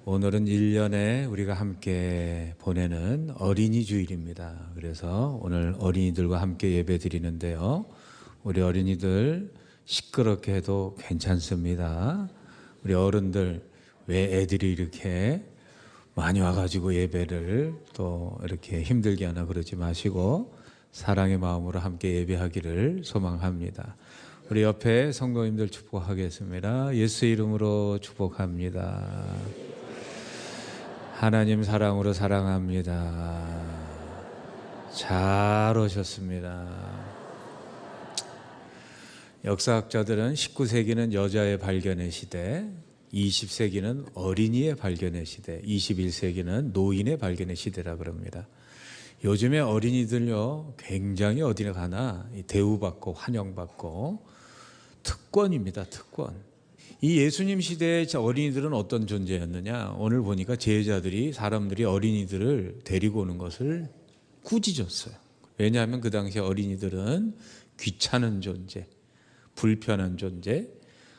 오늘은 1년에 우리가 함께 보내는 어린이 주일입니다. 그래서 오늘 어린이들과 함께 예배 드리는데요. 우리 어린이들 시끄럽게 해도 괜찮습니다. 우리 어른들 왜 애들이 이렇게 많이 와가지고 예배를 또 이렇게 힘들게 하나 그러지 마시고 사랑의 마음으로 함께 예배하기를 소망합니다. 우리 옆에 성도님들 축복하겠습니다. 예수 이름으로 축복합니다. 하나님 사랑으로 사랑합니다. 잘 오셨습니다. 역사학자들은 19세기는 여자의 발견의 시대, 20세기는 어린이의 발견의 시대, 21세기는 노인의 발견의 시대라 그럽니다. 요즘에 어린이들요 굉장히 어디나 가나 대우받고 환영받고 특권입니다. 특권. 이 예수님 시대의 어린이들은 어떤 존재였느냐? 오늘 보니까 제자들이 사람들이 어린이들을 데리고 오는 것을 꾸짖었어요. 왜냐하면 그 당시 어린이들은 귀찮은 존재, 불편한 존재,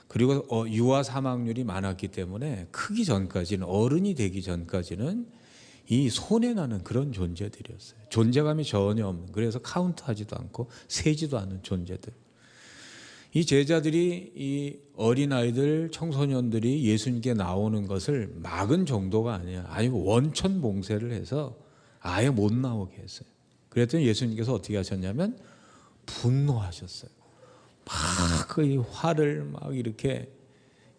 그리고 유아 사망률이 많았기 때문에 크기 전까지는, 어른이 되기 전까지는 이 손해나는 그런 존재들이었어요. 존재감이 전혀 없는, 그래서 카운트하지도 않고 세지도 않는 존재들. 이 제자들이 이 어린아이들, 청소년들이 예수님께 나오는 것을 막은 정도가 아니야. 아니 원천봉쇄를 해서 아예 못 나오게 했어요. 그랬더니 예수님께서 어떻게 하셨냐면 분노하셨어요. 막 그 화를 막 이렇게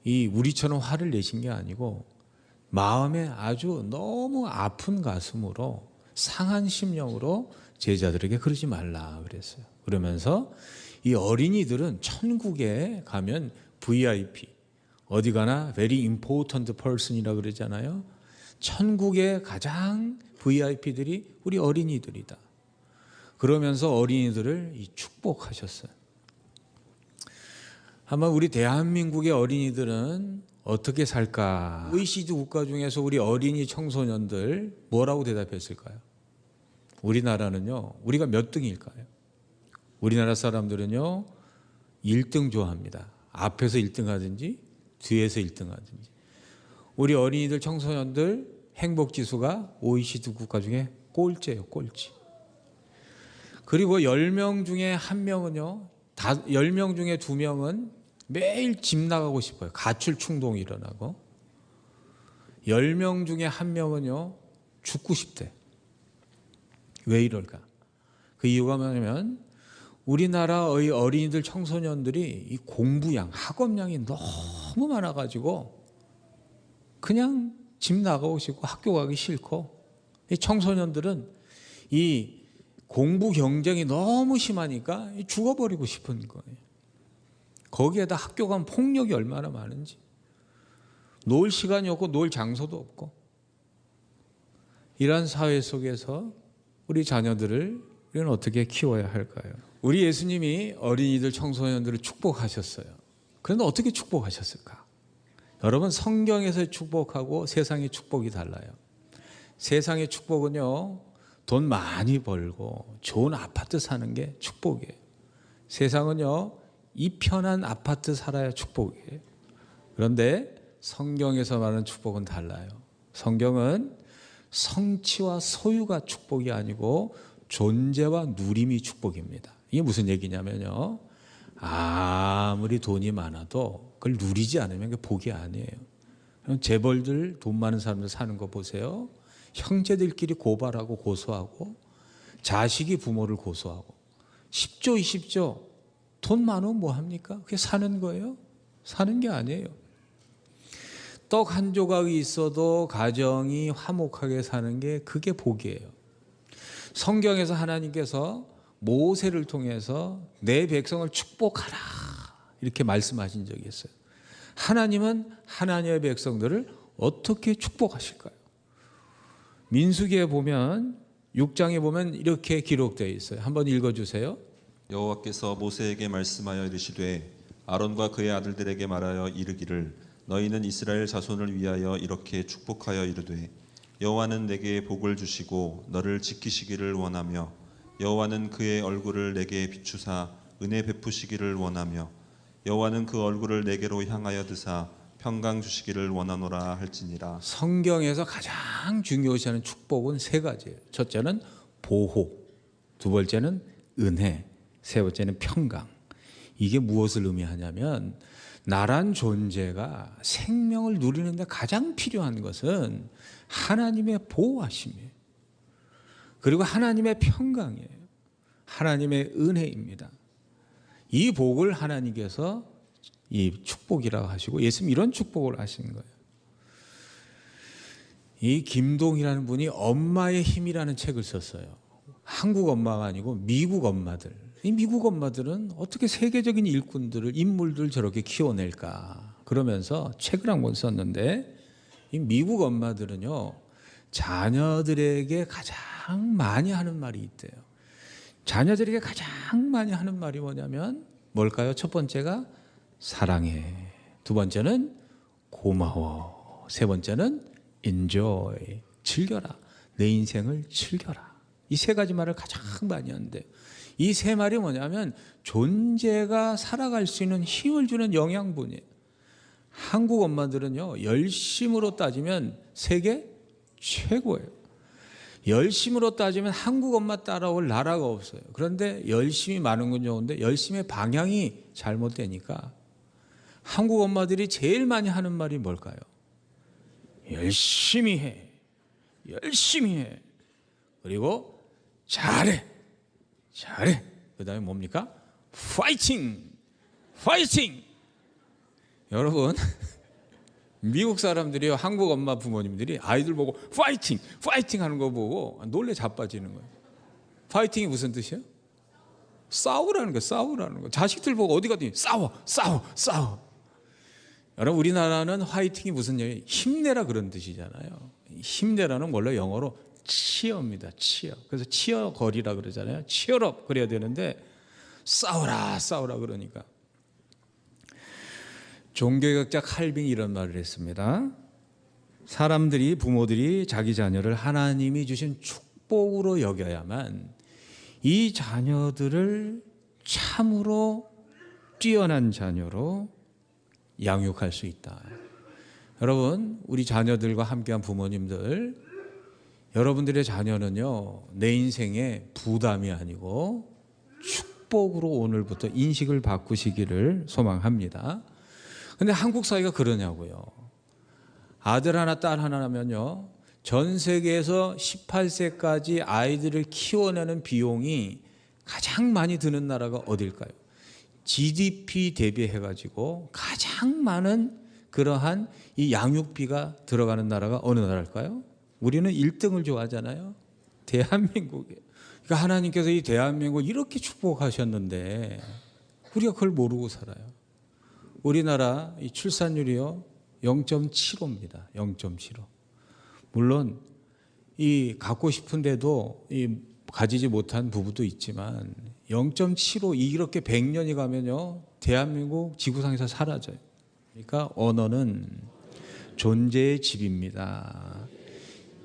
우리처럼 화를 내신 게 아니고 마음에 아주 너무 아픈 가슴으로 상한 심령으로 제자들에게 그러지 말라 그랬어요. 그러면서 이 어린이들은 천국에 가면 VIP, 어디 가나 very important person이라 그러잖아요. 천국의 가장 VIP들이 우리 어린이들이다. 그러면서 어린이들을 축복하셨어요. 아마 우리 대한민국의 어린이들은 어떻게 살까? OECD 국가 중에서 우리 어린이 청소년들 뭐라고 대답했을까요? 우리나라는요, 우리가 몇 등일까요? 우리나라 사람들은요 1등 좋아합니다. 앞에서 1등 하든지 뒤에서 1등 하든지. 우리 어린이들 청소년들 행복지수가 OECD 국가 중에 꼴찌예요. 꼴찌. 그리고 10명 중에 1명은요 10명 중에 2명은 매일 집 나가고 싶어요. 가출 충동이 일어나고. 10명 중에 1명은요 죽고 싶대. 왜 이럴까? 그 이유가 뭐냐면 우리나라의 어린이들 청소년들이 이 공부량, 학업량이 너무 많아가지고 그냥 집 나가고 싶고 학교 가기 싫고, 이 청소년들은 이 공부 경쟁이 너무 심하니까 죽어버리고 싶은 거예요. 거기에다 학교 가면 폭력이 얼마나 많은지, 놀 시간이 없고 놀 장소도 없고, 이런 사회 속에서 우리 자녀들을 우리는 어떻게 키워야 할까요? 우리 예수님이 어린이들 청소년들을 축복하셨어요. 그런데 어떻게 축복하셨을까? 여러분, 성경에서의 축복하고 세상의 축복이 달라요. 세상의 축복은요 돈 많이 벌고 좋은 아파트 사는 게 축복이에요. 세상은요 이 편한 아파트 살아야 축복이에요. 그런데 성경에서 말하는 축복은 달라요. 성경은 성취와 소유가 축복이 아니고 존재와 누림이 축복입니다. 이게 무슨 얘기냐면요, 아무리 돈이 많아도 그걸 누리지 않으면 그게 복이 아니에요. 재벌들, 돈 많은 사람들 사는 거 보세요. 형제들끼리 고발하고 고소하고, 자식이 부모를 고소하고, 10조 20조 돈 많으면 뭐 합니까? 그게 사는 거예요? 사는 게 아니에요. 떡 한 조각이 있어도 가정이 화목하게 사는 게 그게 복이에요. 성경에서 하나님께서 모세를 통해서 내 백성을 축복하라 이렇게 말씀하신 적이 있어요. 하나님은 하나님의 백성들을 어떻게 축복하실까요? 민수기에 보면 6장에 보면 이렇게 기록되어 있어요. 한번 읽어주세요. 여호와께서 모세에게 말씀하여 이르시되 아론과 그의 아들들에게 말하여 이르기를 너희는 이스라엘 자손을 위하여 이렇게 축복하여 이르되 여호와는 내게 복을 주시고 너를 지키시기를 원하며 여호와는 그의 얼굴을 내게 비추사 은혜 베푸시기를 원하며 여호와는 그 얼굴을 내게로 향하여 드사 평강 주시기를 원하노라 할지니라. 성경에서 가장 중요시하는 축복은 세 가지예요. 첫째는 보호, 두 번째는 은혜, 세 번째는 평강. 이게 무엇을 의미하냐면 나란 존재가 생명을 누리는데 가장 필요한 것은 하나님의 보호하심이에요. 그리고 하나님의 평강이에요. 하나님의 은혜입니다. 이 복을 하나님께서 이 축복이라고 하시고 예수님 이런 축복을 하신 거예요. 이 김동희라는 분이 엄마의 힘이라는 책을 썼어요. 한국 엄마가 아니고 미국 엄마들. 이 미국 엄마들은 어떻게 세계적인 일꾼들을 인물들 저렇게 키워낼까 그러면서 책을 한 권 썼는데 이 미국 엄마들은요 자녀들에게 가장 많이 하는 말이 있대요. 자녀들에게 가장 많이 하는 말이 뭐냐면 뭘까요? 첫 번째가 사랑해, 두 번째는 고마워, 세 번째는 enjoy, 즐겨라, 내 인생을 즐겨라. 이 세 가지 말을 가장 많이 하는데 이 세 말이 뭐냐면 존재가 살아갈 수 있는 힘을 주는 영양분이에요. 한국 엄마들은요 열심으로 따지면 세계 최고예요. 열심으로 따지면 한국 엄마 따라올 나라가 없어요. 그런데 열심히 많은 건 좋은데 열심의 방향이 잘못되니까 한국 엄마들이 제일 많이 하는 말이 뭘까요? 열심히 해, 열심히 해, 그리고 잘해, 잘해. 그 다음에 뭡니까? 파이팅, 파이팅. 여러분 미국 사람들이요 한국 엄마 부모님들이 아이들 보고 파이팅, 파이팅 하는 거 보고 놀래 자빠지는 거예요. 파이팅이 무슨 뜻이에요? 싸우라는 거예요. 싸우라는 거. 자식들 보고 어디 가든지 싸워, 싸워, 싸워. 여러분 우리나라는 화이팅이 무슨 얘기예요? 힘내라 그런 뜻이잖아요. 힘내라는 원래 영어로 치어입니다. 치어. 그래서 치어 거리라 그러잖아요. 치어업 그래야 되는데 싸우라, 싸우라 그러니까. 종교학자 칼빈이 이런 말을 했습니다. 사람들이 부모들이 자기 자녀를 하나님이 주신 축복으로 여겨야만 이 자녀들을 참으로 뛰어난 자녀로 양육할 수 있다. 여러분 우리 자녀들과 함께한 부모님들 여러분들의 자녀는요 내 인생의 부담이 아니고 축복으로 오늘부터 인식을 바꾸시기를 소망합니다. 근데 한국 사회가 그러냐고요. 아들 하나 딸 하나 하면요 전 세계에서 18세까지 아이들을 키워내는 비용이 가장 많이 드는 나라가 어딜까요? GDP 대비해 가지고 가장 많은 그러한 이 양육비가 들어가는 나라가 어느 나라일까요? 우리는 1등을 좋아하잖아요. 대한민국이에요. 그러니까 하나님께서 이 대한민국을 이렇게 축복하셨는데 우리가 그걸 모르고 살아요. 우리나라 이 출산율이요 0.75입니다. 0.75. 물론 이 갖고 싶은데도 이 가지지 못한 부부도 있지만 0.75 이렇게 100년이 가면요 대한민국 지구상에서 사라져요. 그러니까 언어는 존재의 집입니다.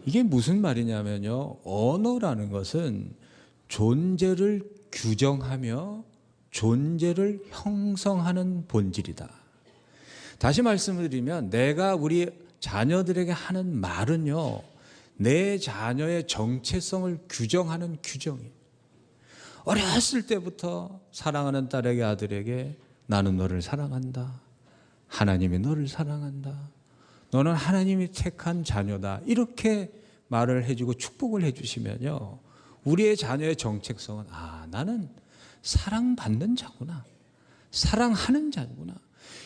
이게 무슨 말이냐면요 언어라는 것은 존재를 규정하며 존재를 형성하는 본질이다. 다시 말씀을 드리면 내가 우리 자녀들에게 하는 말은요 내 자녀의 정체성을 규정하는 규정이에요. 어렸을 때부터 사랑하는 딸에게 아들에게 나는 너를 사랑한다. 하나님이 너를 사랑한다. 너는 하나님이 택한 자녀다. 이렇게 말을 해주고 축복을 해주시면요 우리의 자녀의 정체성은 나는 사랑받는 자구나. 사랑하는 자구나.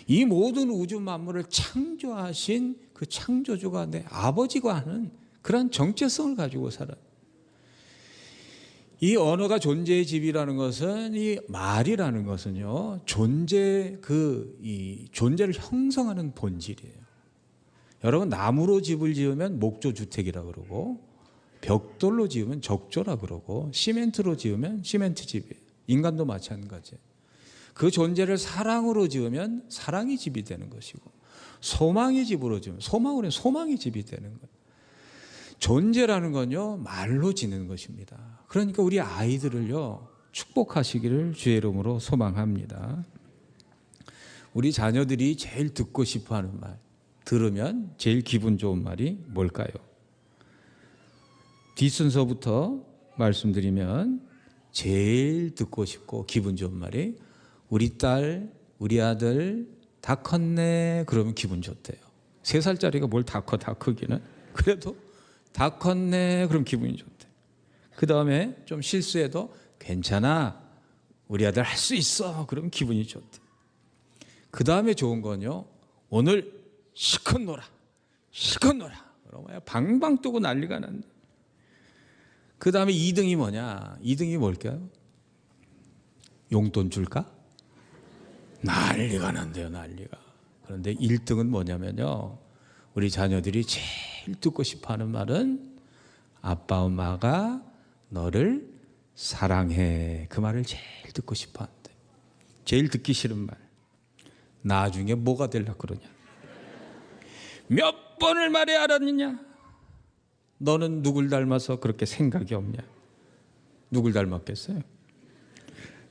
이 모든 우주 만물을 창조하신 그 창조주가 내 아버지가 하는 그런 정체성을 가지고 살아요. 이 언어가 존재의 집이라는 것은 이 말이라는 것은요 존재를 형성하는 본질이에요. 여러분 나무로 집을 지으면 목조 주택이라 그러고 벽돌로 지으면 적조라 그러고 시멘트로 지으면 시멘트 집이에요. 인간도 마찬가지예요. 그 존재를 사랑으로 지으면 사랑이 집이 되는 것이고 소망의 집으로 지으면 소망으로 소망이 집이 되는 거예요. 존재라는 건요 말로 지는 것입니다. 그러니까 우리 아이들을요 축복하시기를 주의 이름으로 소망합니다. 우리 자녀들이 제일 듣고 싶어하는 말, 들으면 제일 기분 좋은 말이 뭘까요? 뒷순서부터 말씀드리면 제일 듣고 싶고 기분 좋은 말이 우리 딸, 우리 아들 다 컸네 그러면 기분 좋대요. 3살짜리가 뭘 다 커, 다 크기는. 그래도 다 컸네 그럼 기분이 좋대. 그 다음에 좀 실수해도 괜찮아 우리 아들 할 수 있어 그러면 기분이 좋대. 그 다음에 좋은 건요, 오늘 실컷 놀아 실컷 놀아 그러면 방방 뜨고 난리가 난다. 그 다음에 2등이 뭐냐, 2등이 뭘까요? 용돈 줄까? 난리가 난대요, 난리가. 그런데 1등은 뭐냐면요, 우리 자녀들이 제일 듣고 싶어하는 말은 아빠 엄마가 너를 사랑해, 그 말을 제일 듣고 싶어한대. 제일 듣기 싫은 말, 나중에 뭐가 되려고 그러냐, 몇 번을 말해야 알았느냐, 너는 누굴 닮아서 그렇게 생각이 없냐. 누굴 닮았겠어요?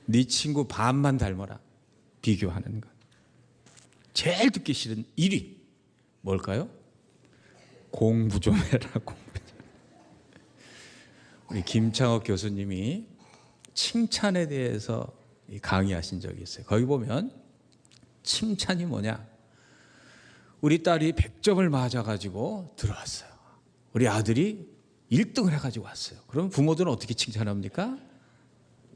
네 친구 반만 닮아라. 비교하는 것. 제일 듣기 싫은 1위 뭘까요? 공부 좀 해라. 공부 좀. 우리 김창옥 교수님이 칭찬에 대해서 강의하신 적이 있어요. 거기 보면 칭찬이 뭐냐, 우리 딸이 100점을 맞아가지고 들어왔어요. 우리 아들이 1등을 해가지고 왔어요. 그럼 부모들은 어떻게 칭찬합니까?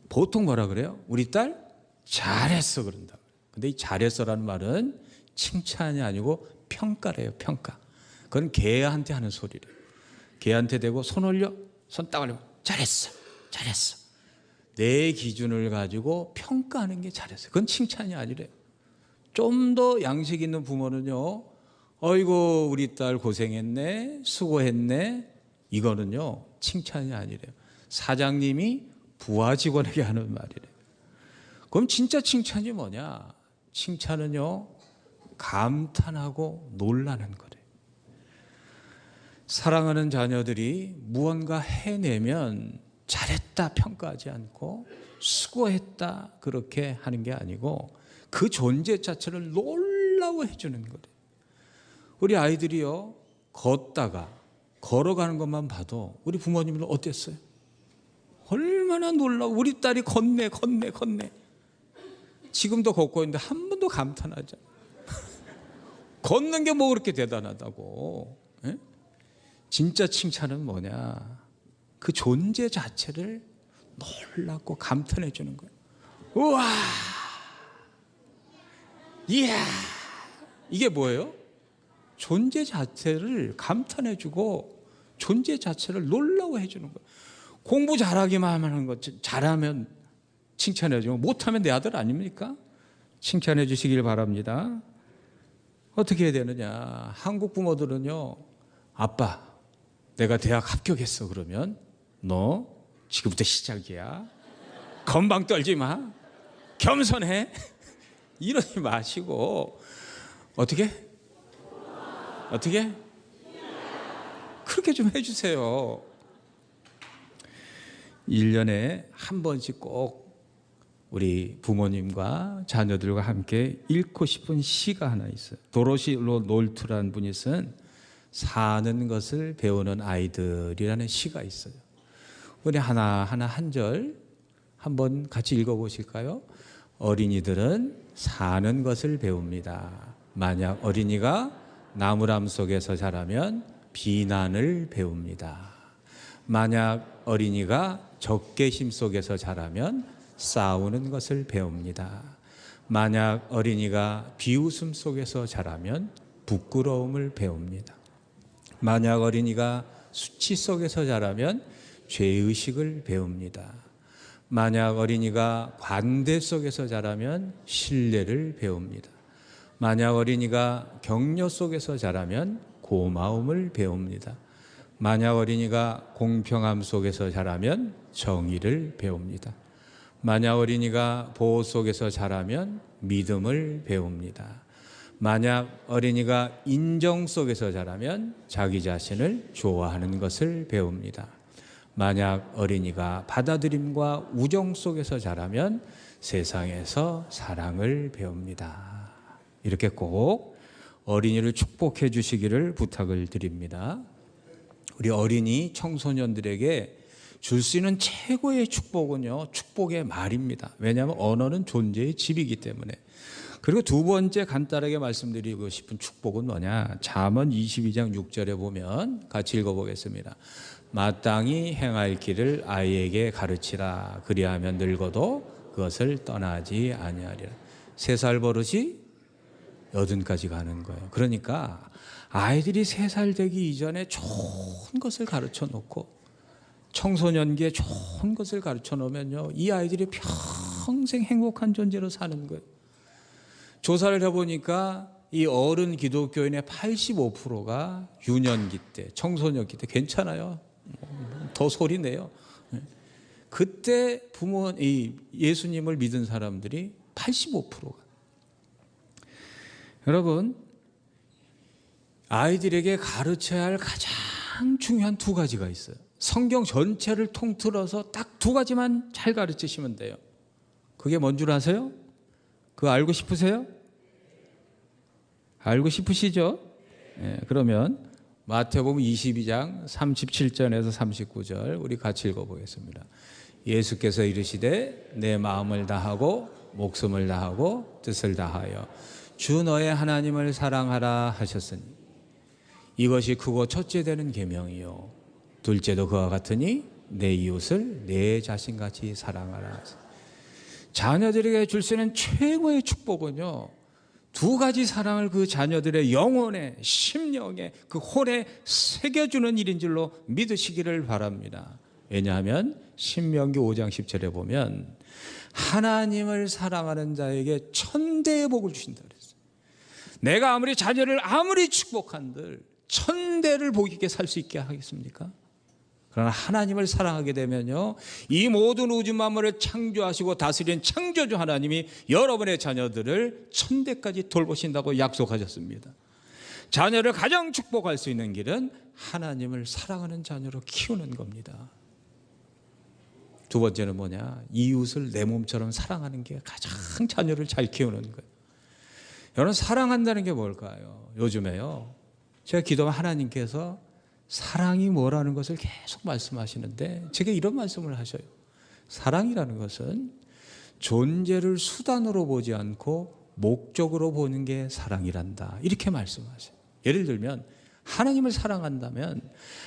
보통 뭐라 그래요? 우리 딸 잘했어 그런다. 근데 이 잘했어라는 말은 칭찬이 아니고 평가래요. 평가. 그건 개한테 하는 소리래요. 개한테 대고 손 올려, 손 딱 올리면 잘했어, 잘했어. 내 기준을 가지고 평가하는 게 잘했어. 그건 칭찬이 아니래요. 좀 더 양식 있는 부모는요, 어이고 우리 딸 고생했네, 수고했네, 이거는요 칭찬이 아니래요. 사장님이 부하 직원에게 하는 말이래요. 그럼 진짜 칭찬이 뭐냐? 칭찬은요 감탄하고 놀라는 거래요. 사랑하는 자녀들이 무언가 해내면 잘했다 평가하지 않고 수고했다 그렇게 하는 게 아니고 그 존재 자체를 놀라워해 주는 거래요. 우리 아이들이요 걷다가 걸어가는 것만 봐도 우리 부모님은 어땠어요? 얼마나 놀라워. 우리 딸이 걷네 걷네 걷네. 지금도 걷고 있는데 한 번도 감탄하지 않아요. 걷는 게 뭐 그렇게 대단하다고. 에? 진짜 칭찬은 뭐냐, 그 존재 자체를 놀랍고 감탄해 주는 거예요. 우와, 이야, 이게 뭐예요? 존재 자체를 감탄해 주고 존재 자체를 놀라워해 주는 거예요. 공부 잘하기만 하는 것, 잘하면 칭찬해 주고 못하면 내 아들 아닙니까? 칭찬해 주시길 바랍니다. 어떻게 해야 되느냐, 한국 부모들은요, 아빠 내가 대학 합격했어 그러면 너 지금부터 시작이야, 건방 떨지 마, 겸손해, 이러지 마시고 어떻게 그렇게 좀 해주세요. 1년에 한 번씩 꼭 우리 부모님과 자녀들과 함께 읽고 싶은 시가 하나 있어요. 도로시 롤트라는 분이 쓴 사는 것을 배우는 아이들이라는 시가 있어요. 우리 하나하나 한 절 한번 같이 읽어보실까요? 어린이들은 사는 것을 배웁니다. 만약 어린이가 나무람 속에서 자라면 비난을 배웁니다. 만약 어린이가 적개심 속에서 자라면 싸우는 것을 배웁니다. 만약 어린이가 비웃음 속에서 자라면 부끄러움을 배웁니다. 만약 어린이가 수치 속에서 자라면 죄의식을 배웁니다. 만약 어린이가 관대 속에서 자라면 신뢰를 배웁니다. 만약 어린이가 격려 속에서 자라면 고마움을 배웁니다. 만약 어린이가 공평함 속에서 자라면 정의를 배웁니다. 만약 어린이가 보호 속에서 자라면 믿음을 배웁니다. 만약 어린이가 인정 속에서 자라면 자기 자신을 좋아하는 것을 배웁니다. 만약 어린이가 받아들임과 우정 속에서 자라면 세상에서 사랑을 배웁니다. 이렇게 꼭 어린이를 축복해 주시기를 부탁을 드립니다. 우리 어린이 청소년들에게 줄 수 있는 최고의 축복은요, 축복의 말입니다. 왜냐하면 언어는 존재의 집이기 때문에. 그리고 두 번째 간단하게 말씀드리고 싶은 축복은 뭐냐? 잠언 22장 6절에 보면 같이 읽어보겠습니다. 마땅히 행할 길을 아이에게 가르치라. 그리하면 늙어도 그것을 떠나지 아니하리라. 3살 버릇이 80까지 가는 거예요. 그러니까 아이들이 3살 되기 이전에 좋은 것을 가르쳐 놓고 청소년기에 좋은 것을 가르쳐 놓으면요, 이 아이들이 평생 행복한 존재로 사는 거예요. 조사를 해보니까 이 어른 기독교인의 85%가 유년기 때, 청소년기 때 괜찮아요. 더 소리 내요. 그때 이 예수님을 믿은 사람들이 85%가. 여러분, 아이들에게 가르쳐야 할 가장 중요한 2가지가 있어요. 성경 전체를 통틀어서 딱 2가지만 잘 가르치시면 돼요. 그게 뭔 줄 아세요? 그거 알고 싶으세요? 알고 싶으시죠? 그러면 마태복음 22장 37절에서 39절 우리 같이 읽어보겠습니다. 예수께서 이르시되 내 마음을 다하고 목숨을 다하고 뜻을 다하여 주 너의 하나님을 사랑하라 하셨으니 이것이 크고 첫째 되는 계명이요 둘째도 그와 같으니 내 이웃을 내 자신같이 사랑하라. 자녀들에게 줄 수 있는 최고의 축복은요, 2가지 사랑을 그 자녀들의 영혼에, 심령에, 그 혼에 새겨주는 일인 줄로 믿으시기를 바랍니다. 왜냐하면 신명기 5장 10절에 보면 하나님을 사랑하는 자에게 천대의 복을 주신다 그랬어요. 내가 아무리 자녀를 아무리 축복한들 천대를 복 있게 살 수 있게 하겠습니까? 그러나 하나님을 사랑하게 되면요, 이 모든 우주 만물을 창조하시고 다스리는 창조주 하나님이 여러분의 자녀들을 천대까지 돌보신다고 약속하셨습니다. 자녀를 가장 축복할 수 있는 길은 하나님을 사랑하는 자녀로 키우는 겁니다. 2번째는 뭐냐? 이웃을 내 몸처럼 사랑하는 게 가장 자녀를 잘 키우는 거예요. 여러분, 사랑한다는 게 뭘까요? 요즘에요, 제가 기도하면 하나님께서 사랑이 뭐라는 것을 계속 말씀하시는데 제게 이런 말씀을 하셔요. 사랑이라는 것은 존재를 수단으로 보지 않고 목적으로 보는 게 사랑이란다. 이렇게 말씀하세요. 예를 들면 하나님을 사랑한다면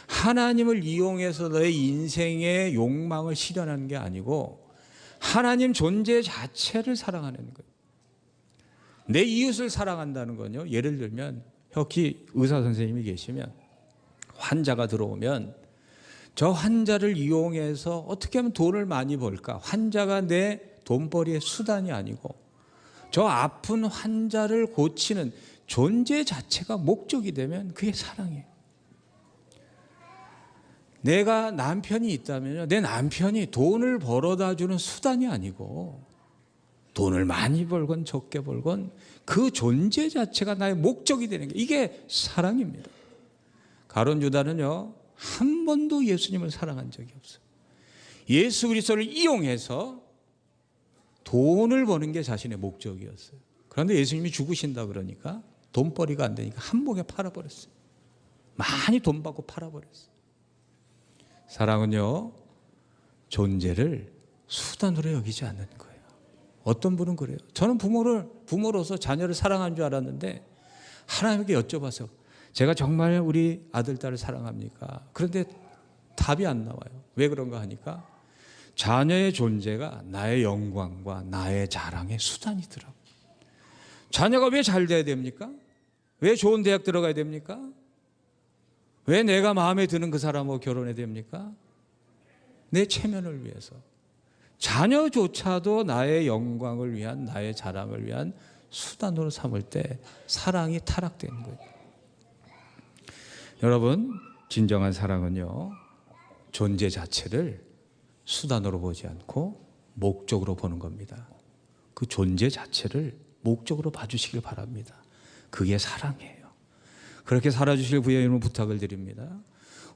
하나님을 이용해서 너의 인생의 욕망을 실현하는 게 아니고 하나님 존재 자체를 사랑하는 거예요. 내 이웃을 사랑한다는 건요, 예를 들면 혹시 의사 선생님이 계시면 환자가 들어오면 저 환자를 이용해서 어떻게 하면 돈을 많이 벌까? 환자가 내 돈벌이의 수단이 아니고 저 아픈 환자를 고치는 존재 자체가 목적이 되면 그게 사랑이에요. 내가 남편이 있다면요, 내 남편이 돈을 벌어다 주는 수단이 아니고 돈을 많이 벌건 적게 벌건 그 존재 자체가 나의 목적이 되는 게 이게 사랑입니다. 가룟 유다는요, 한 번도 예수님을 사랑한 적이 없어요. 예수 그리스도를 이용해서 돈을 버는 게 자신의 목적이었어요. 그런데 예수님이 죽으신다 그러니까 돈벌이가 안 되니까 한복에 팔아버렸어요. 많이 돈 받고 팔아버렸어요. 사랑은요, 존재를 수단으로 여기지 않는 거예요. 어떤 분은 그래요. 저는 부모로서 자녀를 사랑하는 줄 알았는데 하나님께 여쭤봤어요. 제가 정말 우리 아들, 딸을 사랑합니까? 그런데 답이 안 나와요. 왜 그런가 하니까 자녀의 존재가 나의 영광과 나의 자랑의 수단이더라고요. 자녀가 왜 잘 돼야 됩니까? 왜 좋은 대학 들어가야 됩니까? 왜 내가 마음에 드는 그 사람하고 결혼해야 됩니까? 내 체면을 위해서. 자녀조차도 나의 영광을 위한, 나의 자랑을 위한 수단으로 삼을 때 사랑이 타락된 거예요. 여러분, 진정한 사랑은요, 존재 자체를 수단으로 보지 않고 목적으로 보는 겁니다. 그 존재 자체를 목적으로 봐주시길 바랍니다. 그게 사랑이에요. 그렇게 살아주실 부의 이름으로 부탁을 드립니다.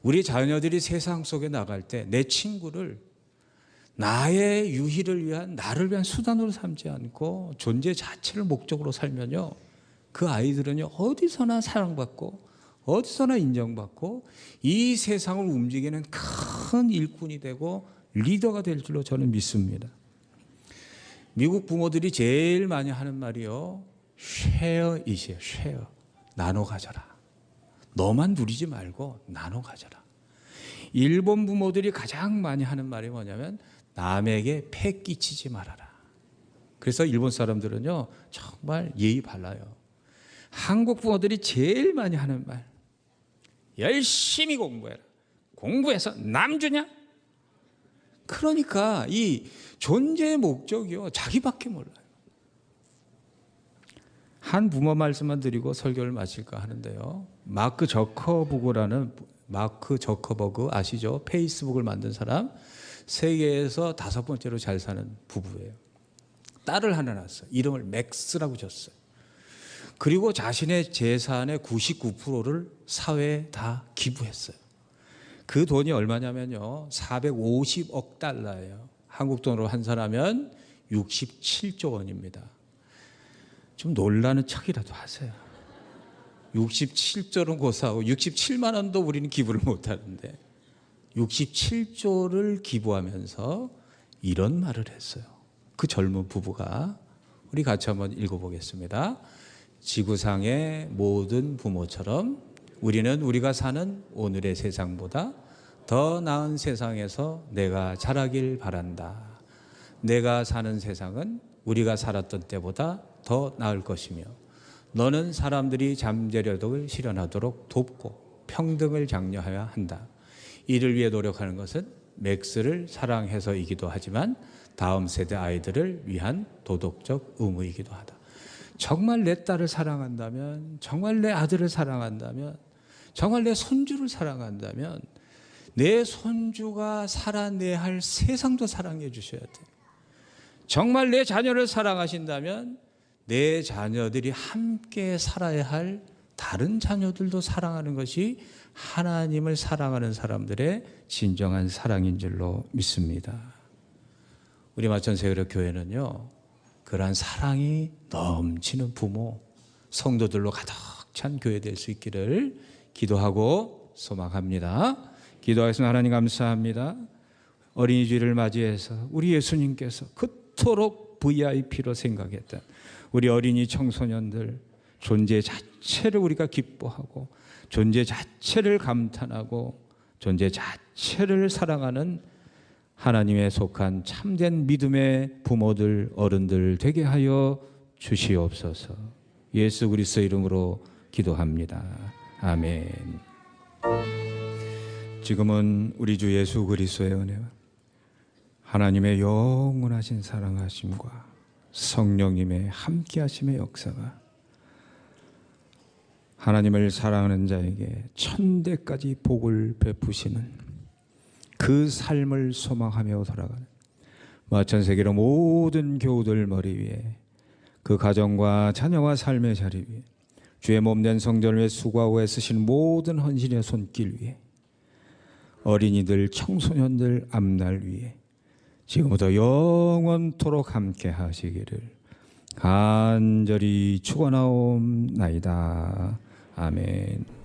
우리 자녀들이 세상 속에 나갈 때 내 친구를 나의 유희를 위한, 나를 위한 수단으로 삼지 않고 존재 자체를 목적으로 살면요, 그 아이들은요 어디서나 사랑받고 어디서나 인정받고 이 세상을 움직이는 큰 일꾼이 되고 리더가 될 줄로 저는 믿습니다. 미국 부모들이 제일 많이 하는 말이요, 쉐어이시에요. 쉐어. 나눠 가져라. 너만 누리지 말고 나눠 가져라. 일본 부모들이 가장 많이 하는 말이 뭐냐면 남에게 패 끼치지 말아라. 그래서 일본 사람들은요 정말 예의 발라요. 한국 부모들이 제일 많이 하는 말, 열심히 공부해라. 공부해서 남 주냐? 그러니까 이 존재의 목적이요 자기밖에 몰라요. 한 부모 말씀만 드리고 설교를 마칠까 하는데요. 마크 저커버그 아시죠? 페이스북을 만든 사람, 세계에서 5번째로 잘 사는 부부예요. 딸을 하나 낳았어요. 이름을 맥스라고 줬어요. 그리고 자신의 재산의 99%를 사회에 다 기부했어요. 그 돈이 얼마냐면요 450억 달러예요. 한국 돈으로 환산하면 67조 원입니다. 좀 놀라는 척이라도 하세요. 67조는 고사하고 67만 원도 우리는 기부를 못하는데 67조를 기부하면서 이런 말을 했어요. 그 젊은 부부가, 우리 같이 한번 읽어보겠습니다. 지구상의 모든 부모처럼 우리는 우리가 사는 오늘의 세상보다 더 나은 세상에서 내가 자라길 바란다. 내가 사는 세상은 우리가 살았던 때보다 더 나을 것이며 너는 사람들이 잠재력을 실현하도록 돕고 평등을 장려해야 한다. 이를 위해 노력하는 것은 맥스를 사랑해서이기도 하지만 다음 세대 아이들을 위한 도덕적 의무이기도 하다. 정말 내 딸을 사랑한다면, 정말 내 아들을 사랑한다면, 정말 내 손주를 사랑한다면 내 손주가 살아내야 할 세상도 사랑해 주셔야 돼요. 정말 내 자녀를 사랑하신다면 내 자녀들이 함께 살아야 할 다른 자녀들도 사랑하는 것이 하나님을 사랑하는 사람들의 진정한 사랑인 줄로 믿습니다. 우리 마천세월의 교회는요 그러한 사랑이 넘치는 부모, 성도들로 가득 찬 교회 될 수 있기를 기도하고 소망합니다. 기도하겠습니다. 하나님 감사합니다. 어린이 주일을 맞이해서 우리 예수님께서 그토록 VIP로 생각했던 우리 어린이 청소년들 존재 자체를 우리가 기뻐하고 존재 자체를 감탄하고 존재 자체를 사랑하는 하나님에 속한 참된 믿음의 부모들, 어른들 되게 하여 주시옵소서. 예수 그리스도 이름으로 기도합니다. 아멘. 지금은 우리 주 예수 그리스도의 은혜와 하나님의 영원하신 사랑하심과 성령님의 함께하심의 역사가 하나님을 사랑하는 자에게 천대까지 복을 베푸시는 그 삶을 소망하며 돌아가는 마천세계로 모든 교우들 머리 위에 그 가정과 자녀와 삶의 자리 위에 주의 몸된 성전을 위해 수고하고 애쓰신 모든 헌신의 손길 위에 어린이들 청소년들 앞날 위에 지금부터 영원토록 함께 하시기를 간절히 축원하옵나이다. 아멘.